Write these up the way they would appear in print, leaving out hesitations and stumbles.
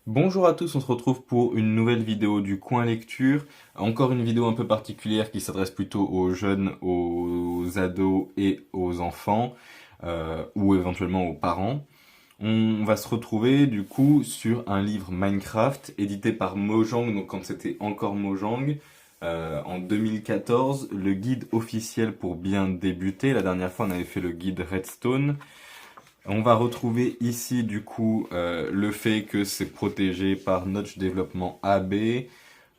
Bonjour à tous, on se retrouve pour une nouvelle vidéo du Coin Lecture. Encore une vidéo un peu particulière qui s'adresse plutôt aux jeunes, aux ados et aux enfants, ou éventuellement aux parents. On va se retrouver du coup sur un livre Minecraft édité par Mojang, donc quand c'était encore Mojang, en 2014, le guide officiel pour bien débuter. La dernière fois on avait fait le guide Redstone. On va retrouver ici du coup le fait que c'est protégé par Notch Développement AB,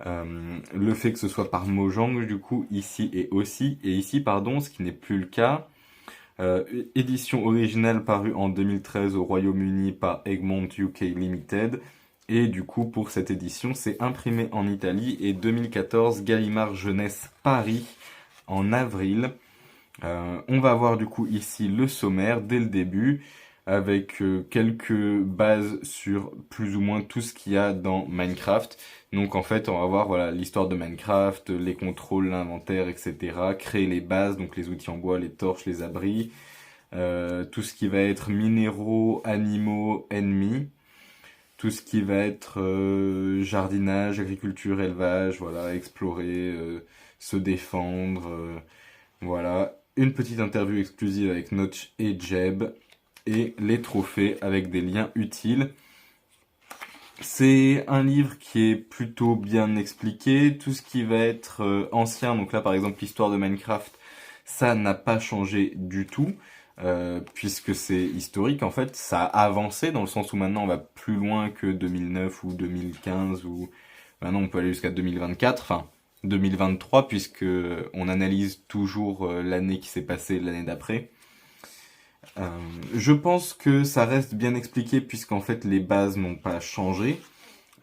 le fait que ce soit par Mojang du coup ici et ici pardon, ce qui n'est plus le cas. Édition originale parue en 2013 au Royaume-Uni par Egmont UK Limited. Et du coup pour cette édition c'est imprimé en Italie et 2014 Gallimard Jeunesse Paris en avril. On va voir du coup ici le sommaire dès le début avec quelques bases sur plus ou moins tout ce qu'il y a dans Minecraft. Donc en fait on va voir voilà l'histoire de Minecraft, les contrôles, l'inventaire, etc. Créer les bases, donc les outils en bois, les torches, les abris, tout ce qui va être minéraux, animaux, ennemis, tout ce qui va être jardinage, agriculture, élevage, voilà, explorer, se défendre, voilà, une petite interview exclusive avec Notch et Jeb, et les trophées avec des liens utiles. C'est un livre qui est plutôt bien expliqué, tout ce qui va être ancien, donc là par exemple l'histoire de Minecraft, ça n'a pas changé du tout, puisque c'est historique en fait, ça a avancé dans le sens où maintenant on va plus loin que 2009 ou 2015, ou maintenant on peut aller jusqu'à 2024, enfin 2023 puisque on analyse toujours l'année qui s'est passée l'année d'après. Je pense que ça reste bien expliqué puisqu'en fait les bases n'ont pas changé.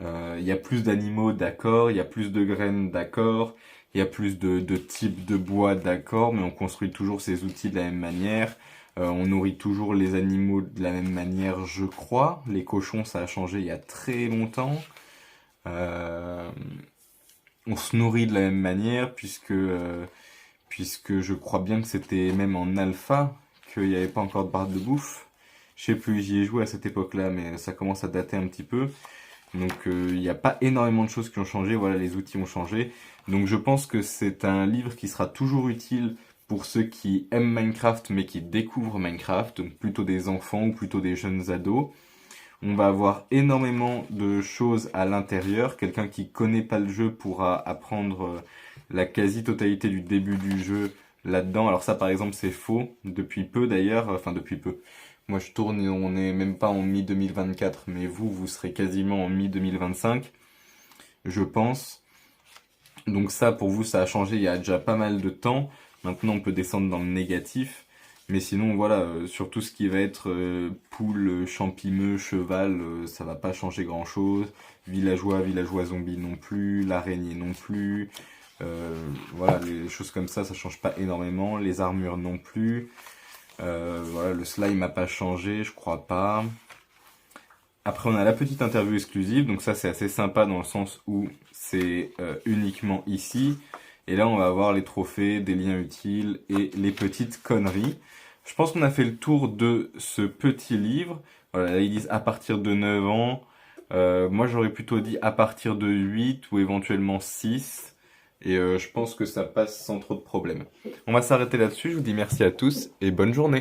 Il y a plus d'animaux, d'accord, il y a plus de graines, d'accord, il y a plus de types de bois, d'accord, mais on construit toujours ces outils de la même manière. On nourrit toujours les animaux de la même manière, je crois. Les cochons, ça a changé il y a très longtemps. Euh, on se nourrit de la même manière puisque je crois bien que c'était même en alpha qu'il n'y avait pas encore de barre de bouffe. Je sais plus, j'y ai joué à cette époque-là, mais ça commence à dater un petit peu. Donc il n'y a pas énormément de choses qui ont changé, voilà, les outils ont changé. Donc je pense que c'est un livre qui sera toujours utile pour ceux qui aiment Minecraft mais qui découvrent Minecraft, donc plutôt des enfants ou plutôt des jeunes ados. On va avoir énormément de choses à l'intérieur. Quelqu'un qui connaît pas le jeu pourra apprendre la quasi-totalité du début du jeu là-dedans. Alors ça par exemple c'est faux, depuis peu d'ailleurs, enfin depuis peu. Moi je tourne et on n'est même pas en mi-2024, mais vous serez quasiment en mi-2025, je pense. Donc ça pour vous ça a changé il y a déjà pas mal de temps. Maintenant on peut descendre dans le négatif. Mais sinon voilà, sur tout ce qui va être poule, champimeux, cheval, ça va pas changer grand chose. Villageois, villageois zombie non plus, l'araignée non plus. Voilà, les choses comme ça change pas énormément. Les armures non plus. Voilà, le slime a pas changé, je crois pas. Après, on a la petite interview exclusive, donc ça c'est assez sympa dans le sens où c'est uniquement ici. Et là, on va avoir les trophées, des liens utiles et les petites conneries. Je pense qu'on a fait le tour de ce petit livre. Voilà, là, ils disent à partir de 9 ans. Moi, j'aurais plutôt dit à partir de 8 ou éventuellement 6. Et je pense que ça passe sans trop de problèmes. On va s'arrêter là-dessus. Je vous dis merci à tous et bonne journée.